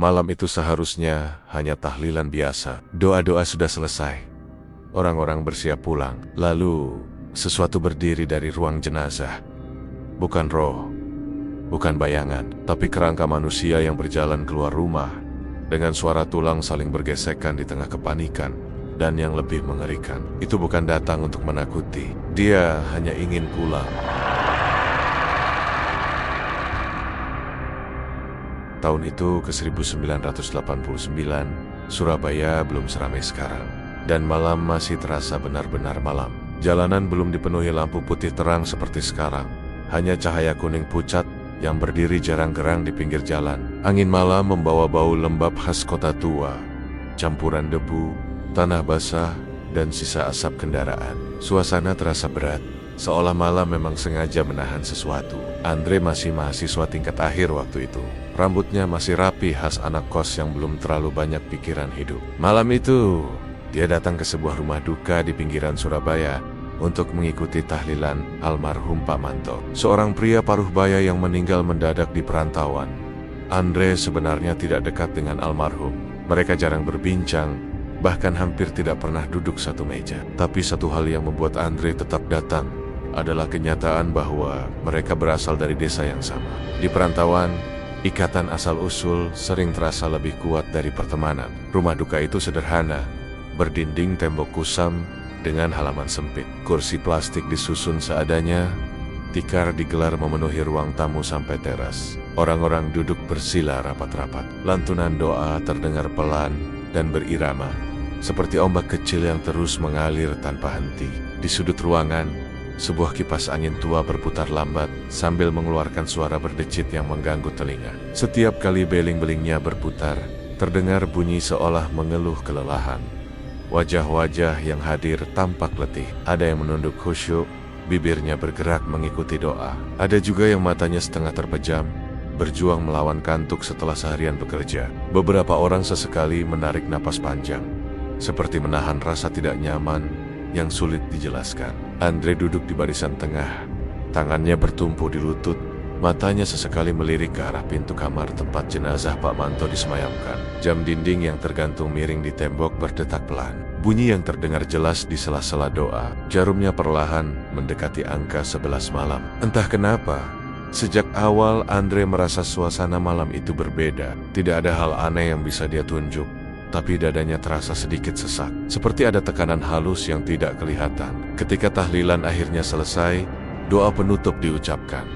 Malam itu seharusnya hanya tahlilan biasa. Doa-doa sudah selesai. Orang-orang bersiap pulang. Lalu, sesuatu berdiri dari ruang jenazah. Bukan roh, bukan bayangan, tapi kerangka manusia yang berjalan keluar rumah dengan suara tulang saling bergesekan di tengah kepanikan. Dan yang lebih mengerikan, itu bukan datang untuk menakuti. Dia hanya ingin pulang. Tahun itu ke 1989, Surabaya belum seramai sekarang. Dan malam masih terasa benar-benar malam. Jalanan belum dipenuhi lampu putih terang seperti sekarang. Hanya cahaya kuning pucat yang berdiri jarang-gerang di pinggir jalan. Angin malam membawa bau lembab khas kota tua. Campuran debu, tanah basah, dan sisa asap kendaraan. Suasana terasa berat, seolah malam memang sengaja menahan sesuatu. Andre masih mahasiswa tingkat akhir waktu itu. Rambutnya masih rapi khas anak kos yang belum terlalu banyak pikiran hidup. Malam itu, dia datang ke sebuah rumah duka di pinggiran Surabaya untuk mengikuti tahlilan almarhum Pak Manto, seorang pria paruh baya yang meninggal mendadak di perantauan. Andre sebenarnya tidak dekat dengan almarhum. Mereka jarang berbincang, bahkan hampir tidak pernah duduk satu meja. Tapi satu hal yang membuat Andre tetap datang adalah kenyataan bahwa mereka berasal dari desa yang sama. Di perantauan, ikatan asal-usul sering terasa lebih kuat dari pertemanan. Rumah duka itu sederhana, berdinding tembok kusam dengan halaman sempit. Kursi plastik disusun seadanya, tikar digelar memenuhi ruang tamu sampai teras. Orang-orang duduk bersila rapat-rapat. Lantunan doa terdengar pelan dan berirama, seperti ombak kecil yang terus mengalir tanpa henti. Di sudut ruangan, sebuah kipas angin tua berputar lambat sambil mengeluarkan suara berdecit yang mengganggu telinga. Setiap kali beling-belingnya berputar, terdengar bunyi seolah mengeluh kelelahan. Wajah-wajah yang hadir tampak letih. Ada yang menunduk khusyuk, bibirnya bergerak mengikuti doa. Ada juga yang matanya setengah terpejam, berjuang melawan kantuk setelah seharian bekerja. Beberapa orang sesekali menarik napas panjang, seperti menahan rasa tidak nyaman yang sulit dijelaskan. Andre duduk di barisan tengah, tangannya bertumpu di lutut, matanya sesekali melirik ke arah pintu kamar tempat jenazah Pak Manto disemayamkan. Jam dinding yang tergantung miring di tembok berdetak pelan. Bunyi yang terdengar jelas di sela-sela doa. Jarumnya perlahan mendekati angka 11 malam. Entah kenapa, sejak awal Andre merasa suasana malam itu berbeda. Tidak ada hal aneh yang bisa dia tunjuk, tapi dadanya terasa sedikit sesak, seperti ada tekanan halus yang tidak kelihatan. Ketika tahlilan akhirnya selesai, doa penutup diucapkan.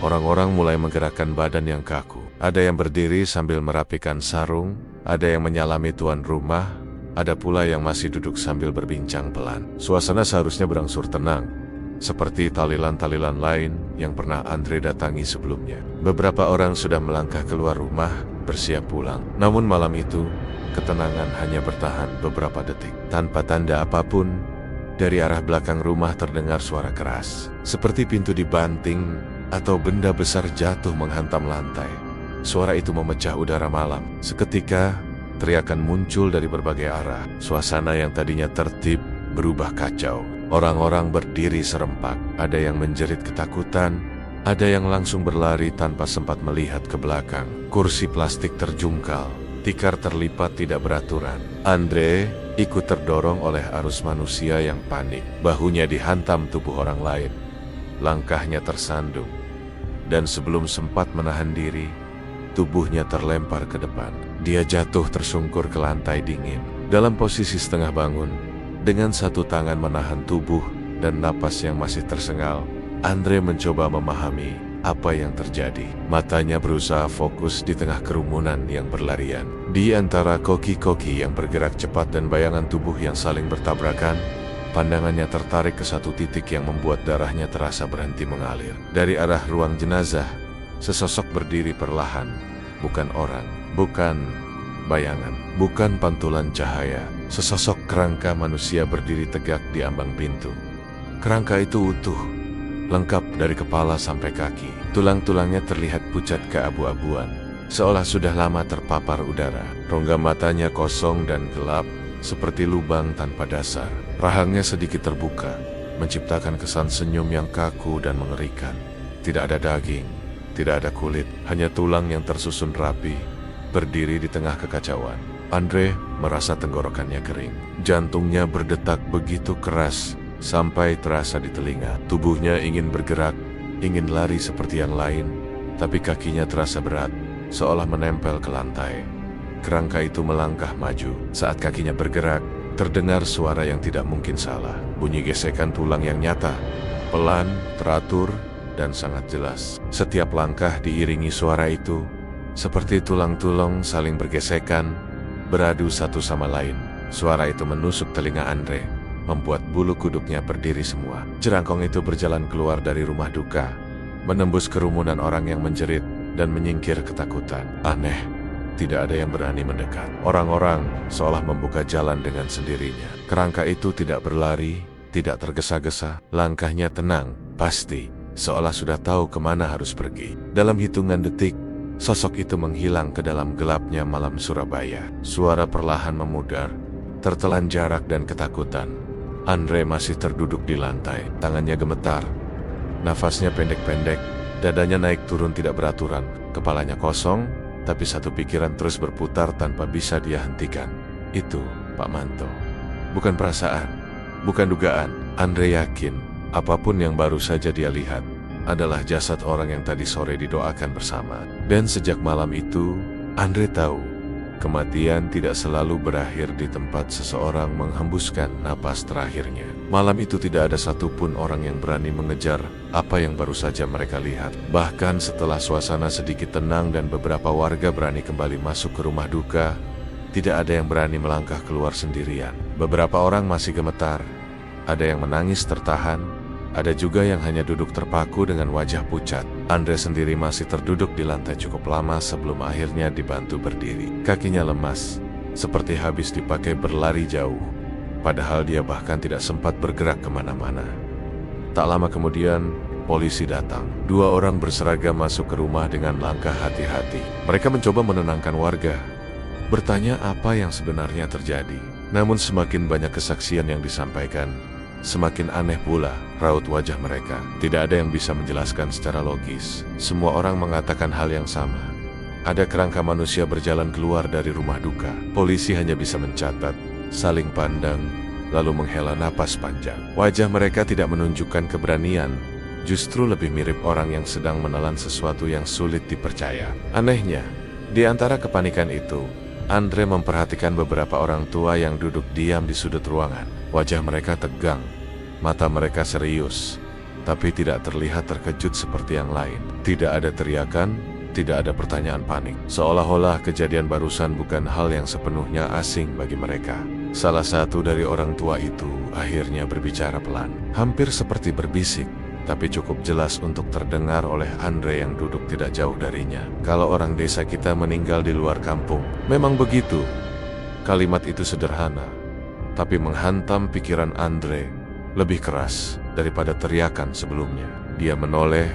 Orang-orang mulai menggerakkan badan yang kaku. Ada yang berdiri sambil merapikan sarung, ada yang menyalami tuan rumah, ada pula yang masih duduk sambil berbincang pelan. Suasana seharusnya berangsur tenang, seperti tahlilan-tahlilan lain yang pernah Andre datangi sebelumnya. Beberapa orang sudah melangkah keluar rumah, bersiap pulang. Namun malam itu, ketenangan hanya bertahan beberapa detik. Tanpa tanda apapun, dari arah belakang rumah terdengar suara keras, seperti pintu dibanting atau benda besar jatuh menghantam lantai. Suara itu memecah udara malam. Seketika, teriakan muncul dari berbagai arah. Suasana yang tadinya tertib berubah kacau. Orang-orang berdiri serempak. Ada yang menjerit ketakutan, ada yang langsung berlari tanpa sempat melihat ke belakang. Kursi plastik terjungkal, tikar terlipat tidak beraturan. Andre ikut terdorong oleh arus manusia yang panik. Bahunya dihantam tubuh orang lain. Langkahnya tersandung. Dan sebelum sempat menahan diri, tubuhnya terlempar ke depan. Dia jatuh tersungkur ke lantai dingin. Dalam posisi setengah bangun, dengan satu tangan menahan tubuh dan napas yang masih tersengal, Andre mencoba memahami apa yang terjadi. Matanya berusaha fokus di tengah kerumunan yang berlarian. Di antara koki-koki yang bergerak cepat dan bayangan tubuh yang saling bertabrakan, pandangannya tertarik ke satu titik yang membuat darahnya terasa berhenti mengalir. Dari arah ruang jenazah, sesosok berdiri perlahan. Bukan orang, bukan bayangan, bukan pantulan cahaya. Sesosok kerangka manusia berdiri tegak di ambang pintu. Kerangka itu utuh, lengkap dari kepala sampai kaki. Tulang-tulangnya terlihat pucat keabu-abuan, seolah sudah lama terpapar udara. Rongga matanya kosong dan gelap, seperti lubang tanpa dasar. Rahangnya sedikit terbuka, menciptakan kesan senyum yang kaku dan mengerikan. Tidak ada daging, tidak ada kulit, hanya tulang yang tersusun rapi, berdiri di tengah kekacauan. Andre merasa tenggorokannya kering. Jantungnya berdetak begitu keras sampai terasa di telinga. Tubuhnya ingin bergerak, ingin lari seperti yang lain, tapi kakinya terasa berat, seolah menempel ke lantai. Kerangka itu melangkah maju. Saat kakinya bergerak, terdengar suara yang tidak mungkin salah. Bunyi gesekan tulang yang nyata, pelan, teratur, dan sangat jelas. Setiap langkah diiringi suara itu, seperti tulang-tulang saling bergesekan, beradu satu sama lain. Suara itu menusuk telinga Andre, membuat bulu kuduknya berdiri semua. Jerangkong itu berjalan keluar dari rumah duka, menembus kerumunan orang yang menjerit dan menyingkir ketakutan. Aneh, tidak ada yang berani mendekat. Orang-orang seolah membuka jalan dengan sendirinya. Kerangka itu tidak berlari, tidak tergesa-gesa. Langkahnya tenang, pasti, seolah sudah tahu kemana harus pergi. Dalam hitungan detik, sosok itu menghilang ke dalam gelapnya malam Surabaya. Suara perlahan memudar, tertelan jarak dan ketakutan. Andre masih terduduk di lantai, tangannya gemetar, nafasnya pendek-pendek, dadanya naik turun tidak beraturan, kepalanya kosong, tapi satu pikiran terus berputar tanpa bisa dia hentikan. Itu Pak Manto. Bukan perasaan, bukan dugaan. Andre yakin apapun yang baru saja dia lihat adalah jasad orang yang tadi sore didoakan bersama. Dan sejak malam itu, Andre tahu kematian tidak selalu berakhir di tempat seseorang menghembuskan napas terakhirnya. Malam itu tidak ada satupun orang yang berani mengejar apa yang baru saja mereka lihat. Bahkan setelah suasana sedikit tenang dan beberapa warga berani kembali masuk ke rumah duka, tidak ada yang berani melangkah keluar sendirian. Beberapa orang masih gemetar, ada yang menangis tertahan, ada juga yang hanya duduk terpaku dengan wajah pucat. Andre sendiri masih terduduk di lantai cukup lama sebelum akhirnya dibantu berdiri. Kakinya lemas, seperti habis dipakai berlari jauh. Padahal dia bahkan tidak sempat bergerak kemana-mana. Tak lama kemudian, polisi datang. 2 orang berseragam masuk ke rumah dengan langkah hati-hati. Mereka mencoba menenangkan warga, bertanya apa yang sebenarnya terjadi. Namun semakin banyak kesaksian yang disampaikan, semakin aneh pula raut wajah mereka. Tidak ada yang bisa menjelaskan secara logis. Semua orang mengatakan hal yang sama. Ada kerangka manusia berjalan keluar dari rumah duka. Polisi hanya bisa mencatat, saling pandang, lalu menghela napas panjang. Wajah mereka tidak menunjukkan keberanian, justru lebih mirip orang yang sedang menelan sesuatu yang sulit dipercaya. Anehnya, di antara kepanikan itu, Andre memperhatikan beberapa orang tua yang duduk diam di sudut ruangan. Wajah mereka tegang, mata mereka serius, tapi tidak terlihat terkejut seperti yang lain. Tidak ada teriakan, tidak ada pertanyaan panik. Seolah-olah kejadian barusan bukan hal yang sepenuhnya asing bagi mereka. Salah satu dari orang tua itu akhirnya berbicara pelan, hampir seperti berbisik, tapi cukup jelas untuk terdengar oleh Andre yang duduk tidak jauh darinya. Kalau orang desa kita meninggal di luar kampung, memang begitu. Kalimat itu sederhana, tapi menghantam pikiran Andre lebih keras daripada teriakan sebelumnya. Dia menoleh,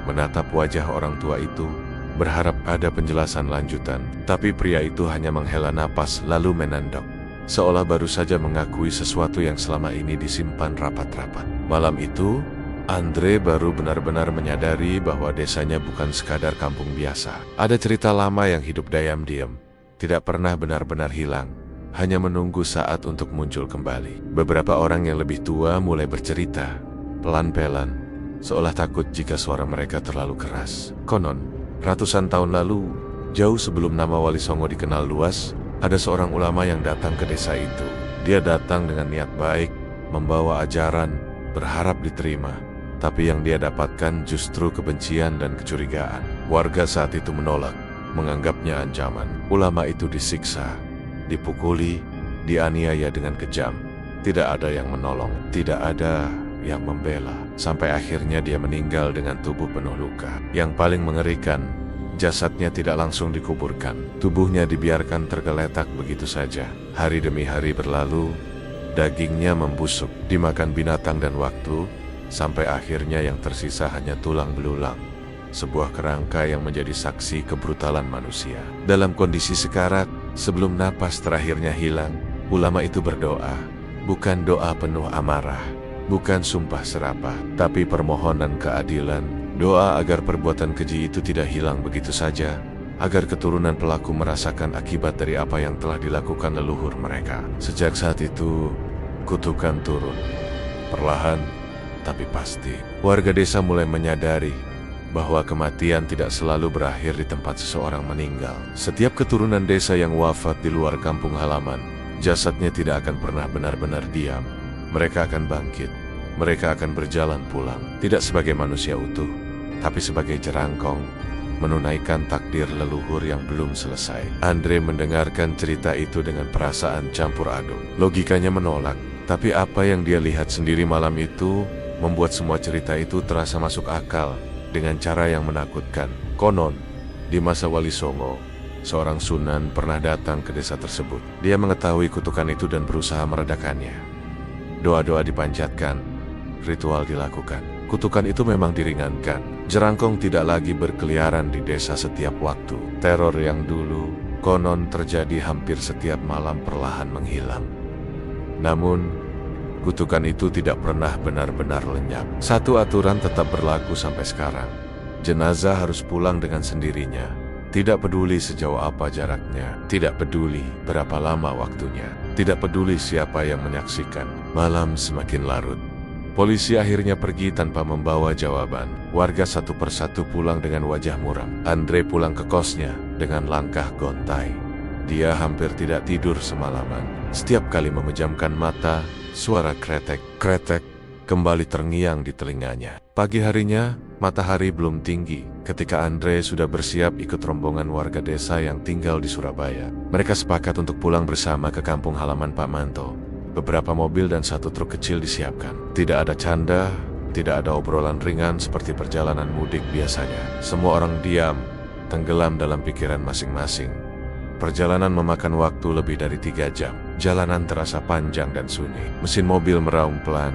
menatap wajah orang tua itu, berharap ada penjelasan lanjutan. Tapi pria itu hanya menghela napas lalu menandok, seolah baru saja mengakui sesuatu yang selama ini disimpan rapat-rapat. Malam itu, Andre baru benar-benar menyadari bahwa desanya bukan sekadar kampung biasa. Ada cerita lama yang hidup diam-diam, tidak pernah benar-benar hilang, hanya menunggu saat untuk muncul kembali. Beberapa orang yang lebih tua mulai bercerita, pelan-pelan, seolah takut jika suara mereka terlalu keras. Konon, ratusan tahun lalu, jauh sebelum nama Wali Songo dikenal luas, ada seorang ulama yang datang ke desa itu. Dia datang dengan niat baik, membawa ajaran, berharap diterima. Tapi yang dia dapatkan justru kebencian dan kecurigaan. Warga saat itu menolak, menganggapnya ancaman. Ulama itu disiksa, dipukuli, dianiaya dengan kejam. Tidak ada yang menolong, tidak ada yang membela. Sampai akhirnya dia meninggal dengan tubuh penuh luka. Yang paling mengerikan, jasadnya tidak langsung dikuburkan. Tubuhnya dibiarkan tergeletak begitu saja. Hari demi hari berlalu, dagingnya membusuk, dimakan binatang dan waktu, sampai akhirnya yang tersisa hanya tulang belulang. Sebuah kerangka yang menjadi saksi kebrutalan manusia. Dalam kondisi sekarat, sebelum napas terakhirnya hilang, ulama itu berdoa. Bukan doa penuh amarah, bukan sumpah serapah, tapi permohonan keadilan. Doa agar perbuatan keji itu tidak hilang begitu saja, agar keturunan pelaku merasakan akibat dari apa yang telah dilakukan leluhur mereka. Sejak saat itu, kutukan turun. Perlahan, tapi pasti. Warga desa mulai menyadari bahwa kematian tidak selalu berakhir di tempat seseorang meninggal. Setiap keturunan desa yang wafat di luar kampung halaman, jasadnya tidak akan pernah benar-benar diam. Mereka akan bangkit. Mereka akan berjalan pulang, tidak sebagai manusia utuh, tapi sebagai jerangkong, menunaikan takdir leluhur yang belum selesai. Andre mendengarkan cerita itu dengan perasaan campur aduk. Logikanya menolak, tapi apa yang dia lihat sendiri malam itu membuat semua cerita itu terasa masuk akal dengan cara yang menakutkan. Konon, di masa Wali Songo, seorang sunan pernah datang ke desa tersebut. Dia mengetahui kutukan itu dan berusaha meredakannya. Doa-doa dipanjatkan, ritual dilakukan. Kutukan itu memang diringankan. Jerangkong tidak lagi berkeliaran di desa setiap waktu. Teror yang dulu konon terjadi hampir setiap malam perlahan menghilang. Namun, kutukan itu tidak pernah benar-benar lenyap. Satu aturan tetap berlaku sampai sekarang. Jenazah harus pulang dengan sendirinya. Tidak peduli sejauh apa jaraknya. Tidak peduli berapa lama waktunya. Tidak peduli siapa yang menyaksikan. Malam semakin larut. Polisi akhirnya pergi tanpa membawa jawaban. Warga satu persatu pulang dengan wajah muram. Andre pulang ke kosnya dengan langkah gontai. Dia hampir tidak tidur semalaman. Setiap kali memejamkan mata, suara kretek kembali terngiang di telinganya. Pagi harinya, matahari belum tinggi ketika Andre sudah bersiap ikut rombongan warga desa yang tinggal di Surabaya. Mereka sepakat untuk pulang bersama ke kampung halaman Pak Manto. Beberapa mobil dan satu truk kecil disiapkan. Tidak ada canda, tidak ada obrolan ringan seperti perjalanan mudik biasanya. Semua orang diam, tenggelam dalam pikiran masing-masing. Perjalanan memakan waktu lebih dari 3 jam. Jalanan terasa panjang dan sunyi. Mesin mobil meraung pelan,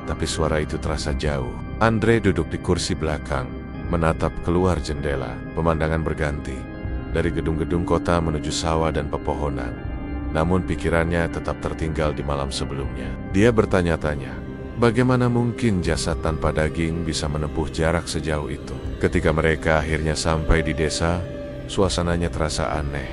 tapi suara itu terasa jauh. Andre duduk di kursi belakang, menatap keluar jendela. Pemandangan berganti, dari gedung-gedung kota menuju sawah dan pepohonan. Namun pikirannya tetap tertinggal di malam sebelumnya. Dia bertanya-tanya, bagaimana mungkin jasad tanpa daging bisa menempuh jarak sejauh itu? Ketika mereka akhirnya sampai di desa, suasananya terasa aneh.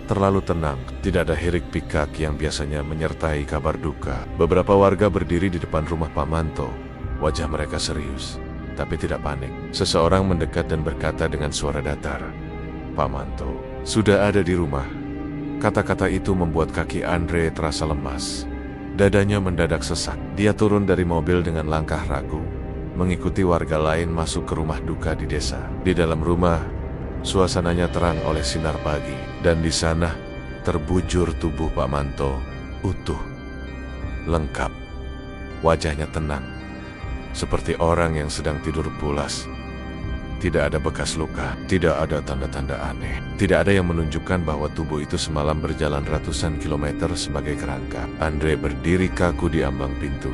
Terlalu tenang, tidak ada hirik pikak yang biasanya menyertai kabar duka. Beberapa warga berdiri di depan rumah Pak Manto. Wajah mereka serius, tapi tidak panik. Seseorang mendekat dan berkata dengan suara datar, "Pak Manto, sudah ada di rumah." Kata-kata itu membuat kaki Andre terasa lemas. Dadanya mendadak sesak. Dia turun dari mobil dengan langkah ragu, mengikuti warga lain masuk ke rumah duka di desa. Di dalam rumah, suasananya terang oleh sinar pagi. Dan di sana, terbujur tubuh Pak Manto, utuh, lengkap. Wajahnya tenang, seperti orang yang sedang tidur pulas. Tidak ada bekas luka, tidak ada tanda-tanda aneh. Tidak ada yang menunjukkan bahwa tubuh itu semalam berjalan ratusan kilometer sebagai kerangka. Andre berdiri kaku di ambang pintu.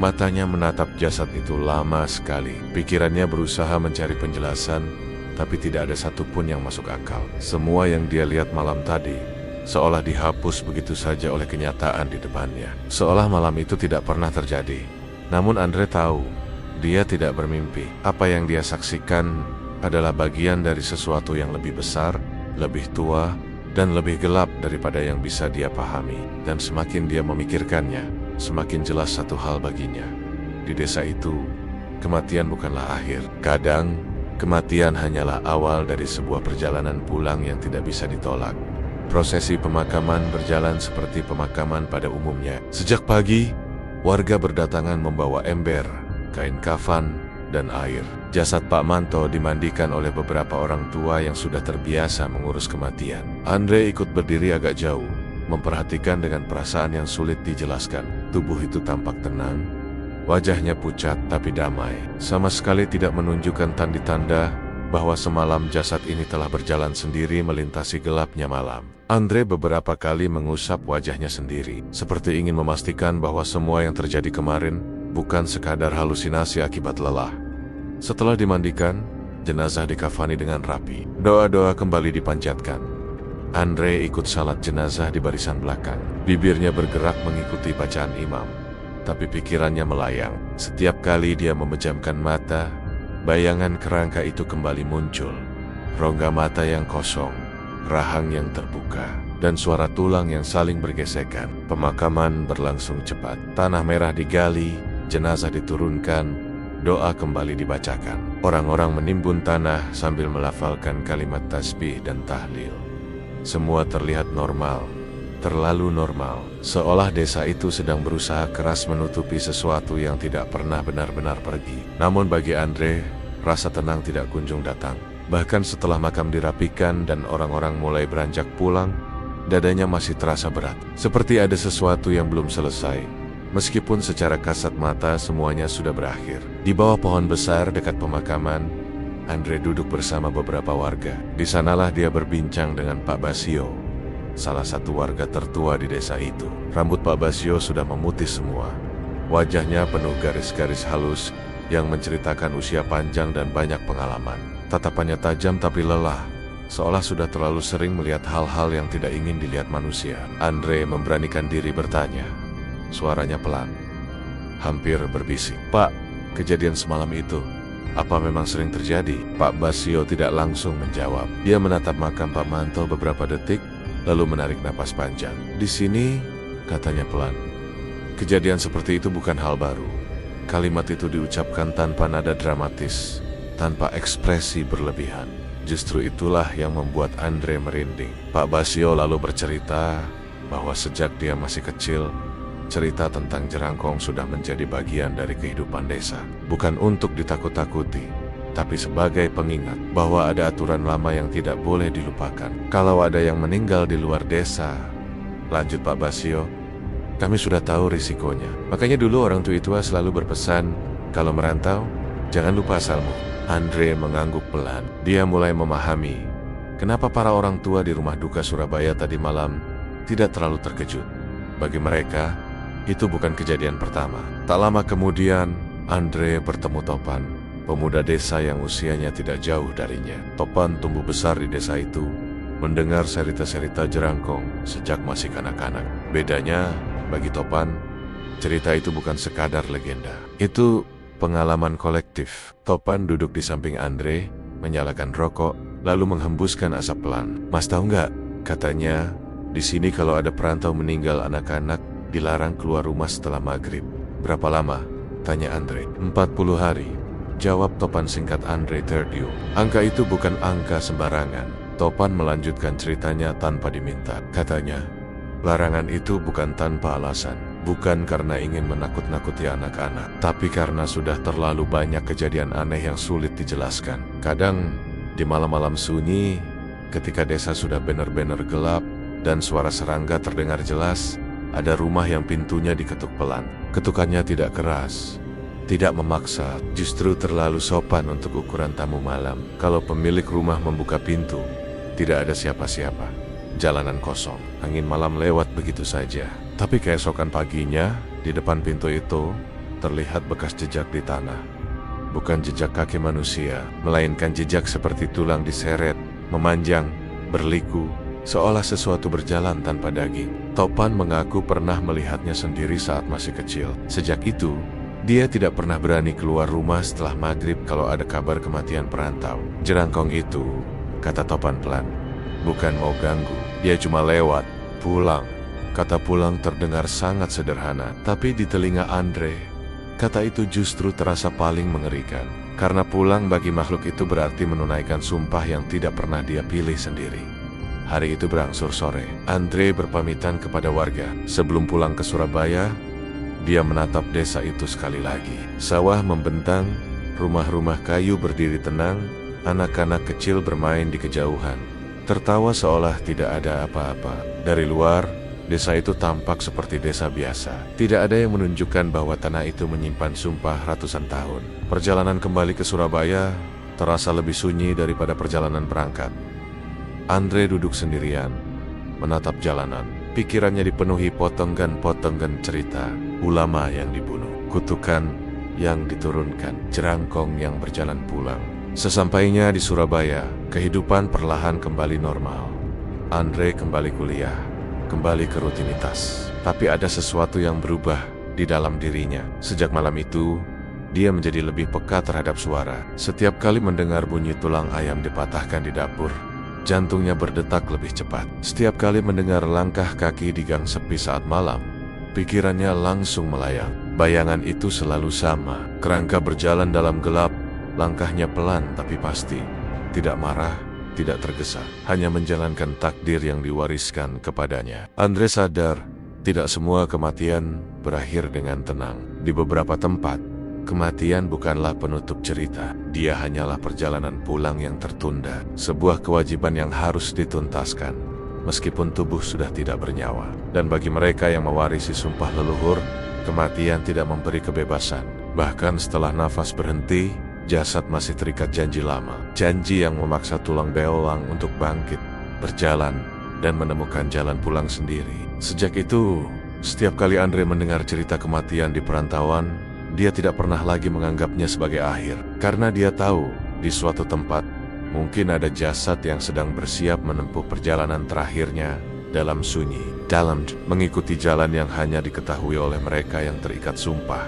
Matanya menatap jasad itu lama sekali. Pikirannya berusaha mencari penjelasan, tapi tidak ada satupun yang masuk akal. Semua yang dia lihat malam tadi seolah dihapus begitu saja oleh kenyataan di depannya. Seolah malam itu tidak pernah terjadi. Namun Andre tahu, dia tidak bermimpi. Apa yang dia saksikan adalah bagian dari sesuatu yang lebih besar, lebih tua, dan lebih gelap daripada yang bisa dia pahami. Dan semakin dia memikirkannya, semakin jelas satu hal baginya. Di desa itu, kematian bukanlah akhir. Kadang, kematian hanyalah awal dari sebuah perjalanan pulang yang tidak bisa ditolak. Prosesi pemakaman berjalan seperti pemakaman pada umumnya. Sejak pagi, warga berdatangan membawa ember, kain kafan, dan air. Jasad Pak Manto dimandikan oleh beberapa orang tua yang sudah terbiasa mengurus kematian. Andre ikut berdiri agak jauh, memperhatikan dengan perasaan yang sulit dijelaskan. Tubuh itu tampak tenang, wajahnya pucat tapi damai. Sama sekali tidak menunjukkan tanda-tanda bahwa semalam jasad ini telah berjalan sendiri melintasi gelapnya malam. Andre beberapa kali mengusap wajahnya sendiri, seperti ingin memastikan bahwa semua yang terjadi kemarin bukan sekadar halusinasi akibat lelah. Setelah dimandikan, jenazah dikafani dengan rapi. Doa-doa kembali dipanjatkan. Andre ikut salat jenazah di barisan belakang. Bibirnya bergerak mengikuti bacaan imam, tapi pikirannya melayang. Setiap kali dia memejamkan mata, bayangan kerangka itu kembali muncul. rongga mata yang kosong, rahang yang terbuka, dan suara tulang yang saling bergesekan. Pemakaman berlangsung cepat. Tanah merah digali, jenazah diturunkan, doa kembali dibacakan. Orang-orang menimbun tanah sambil melafalkan kalimat tasbih dan tahlil. Semua terlihat normal, terlalu normal, seolah desa itu sedang berusaha keras menutupi sesuatu yang tidak pernah benar-benar pergi. Namun bagi Andre, rasa tenang tidak kunjung datang. Bahkan setelah makam dirapikan dan orang-orang mulai beranjak pulang, dadanya masih terasa berat, seperti ada sesuatu yang belum selesai. Meskipun secara kasat mata semuanya sudah berakhir. Di bawah pohon besar dekat pemakaman, Andre duduk bersama beberapa warga. Di sanalah dia berbincang dengan Pak Basio, salah satu warga tertua di desa itu. Rambut Pak Basio sudah memutih semua. Wajahnya penuh garis-garis halus yang menceritakan usia panjang dan banyak pengalaman. Tatapannya tajam tapi lelah, seolah sudah terlalu sering melihat hal-hal yang tidak ingin dilihat manusia. Andre memberanikan diri bertanya. Suaranya pelan, hampir berbisik. "Pak, kejadian semalam itu, apa memang sering terjadi?" Pak Basio tidak langsung menjawab. Dia menatap makam Pak Manto beberapa detik, lalu menarik napas panjang. "Di sini," katanya pelan, "kejadian seperti itu bukan hal baru." Kalimat itu diucapkan tanpa nada dramatis, tanpa ekspresi berlebihan. Justru itulah yang membuat Andre merinding. Pak Basio lalu bercerita bahwa sejak dia masih kecil, cerita tentang Jerangkong sudah menjadi bagian dari kehidupan desa. Bukan untuk ditakut-takuti, tapi sebagai pengingat bahwa ada aturan lama yang tidak boleh dilupakan. Kalau ada yang meninggal di luar desa, lanjut Pak Basio, kami sudah tahu risikonya. Makanya dulu orang tua selalu berpesan, kalau merantau, jangan lupa asalmu. Andre mengangguk pelan. Dia mulai memahami kenapa para orang tua di rumah duka Surabaya tadi malam tidak terlalu terkejut. Bagi mereka, itu bukan kejadian pertama. Tak lama kemudian, Andre bertemu Topan, pemuda desa yang usianya tidak jauh darinya. Topan tumbuh besar di desa itu, mendengar cerita-cerita Jerangkong sejak masih kanak-kanak. Bedanya, bagi Topan, cerita itu bukan sekadar legenda. Itu pengalaman kolektif. Topan duduk di samping Andre, menyalakan rokok, lalu menghembuskan asap pelan. "Mas tahu nggak?" katanya, "di sini kalau ada perantau meninggal anak-anak, dilarang keluar rumah setelah maghrib." "Berapa lama?" tanya Andre. 40 hari. Jawab Topan singkat. Andre terdiam. Angka itu bukan angka sembarangan. Topan melanjutkan ceritanya tanpa diminta. Katanya, larangan itu bukan tanpa alasan. Bukan karena ingin menakut-nakuti anak-anak, tapi karena sudah terlalu banyak kejadian aneh yang sulit dijelaskan. Kadang, di malam-malam sunyi, ketika desa sudah benar-benar gelap, dan suara serangga terdengar jelas, ada rumah yang pintunya diketuk pelan. Ketukannya tidak keras, tidak memaksa, justru terlalu sopan untuk ukuran tamu malam. Kalau pemilik rumah membuka pintu, tidak ada siapa-siapa. Jalanan kosong, angin malam lewat begitu saja. Tapi keesokan paginya, di depan pintu itu, terlihat bekas jejak di tanah. Bukan jejak kaki manusia, melainkan jejak seperti tulang diseret, memanjang, berliku, seolah sesuatu berjalan tanpa daging. Topan mengaku pernah melihatnya sendiri saat masih kecil. Sejak itu, dia tidak pernah berani keluar rumah setelah maghrib kalau ada kabar kematian perantau. Jerangkong itu, kata Topan pelan, bukan mau ganggu, dia cuma lewat, pulang. Kata pulang terdengar sangat sederhana, tapi di telinga Andre, kata itu justru terasa paling mengerikan. Karena pulang bagi makhluk itu berarti menunaikan sumpah yang tidak pernah dia pilih sendiri. Hari itu berangsur sore. Andre berpamitan kepada warga. Sebelum pulang ke Surabaya, dia menatap desa itu sekali lagi. Sawah membentang, rumah-rumah kayu berdiri tenang, anak-anak kecil bermain di kejauhan, tertawa seolah tidak ada apa-apa. Dari luar, desa itu tampak seperti desa biasa. Tidak ada yang menunjukkan bahwa tanah itu menyimpan sumpah ratusan tahun. Perjalanan kembali ke Surabaya terasa lebih sunyi daripada perjalanan berangkat. Andre duduk sendirian, menatap jalanan. Pikirannya dipenuhi potonggan-potonggan cerita, ulama yang dibunuh, kutukan yang diturunkan, Jerangkong yang berjalan pulang. Sesampainya di Surabaya, kehidupan perlahan kembali normal. Andre kembali kuliah, kembali ke rutinitas. Tapi ada sesuatu yang berubah di dalam dirinya. Sejak malam itu, dia menjadi lebih peka terhadap suara. Setiap kali mendengar bunyi tulang ayam dipatahkan di dapur, jantungnya berdetak lebih cepat. Setiap kali mendengar langkah kaki di gang sepi saat malam, pikirannya langsung melayang. Bayangan itu selalu sama. Kerangka berjalan dalam gelap, langkahnya pelan tapi pasti. Tidak marah, tidak tergesa, hanya menjalankan takdir yang diwariskan kepadanya. Andre sadar, tidak semua kematian berakhir dengan tenang. Di beberapa tempat, kematian bukanlah penutup cerita. Dia hanyalah perjalanan pulang yang tertunda, sebuah kewajiban yang harus dituntaskan, meskipun tubuh sudah tidak bernyawa. Dan bagi mereka yang mewarisi sumpah leluhur, kematian tidak memberi kebebasan. Bahkan setelah nafas berhenti, jasad masih terikat janji lama. Janji yang memaksa tulang beolang untuk bangkit, berjalan, dan menemukan jalan pulang sendiri. Sejak itu, setiap kali Andre mendengar cerita kematian di perantauan, dia tidak pernah lagi menganggapnya sebagai akhir. Karena dia tahu, di suatu tempat, mungkin ada jasad yang sedang bersiap menempuh perjalanan terakhirnya dalam sunyi, dalam mengikuti jalan yang hanya diketahui oleh mereka yang terikat sumpah.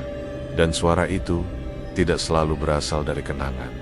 Dan suara itu tidak selalu berasal dari kenangan.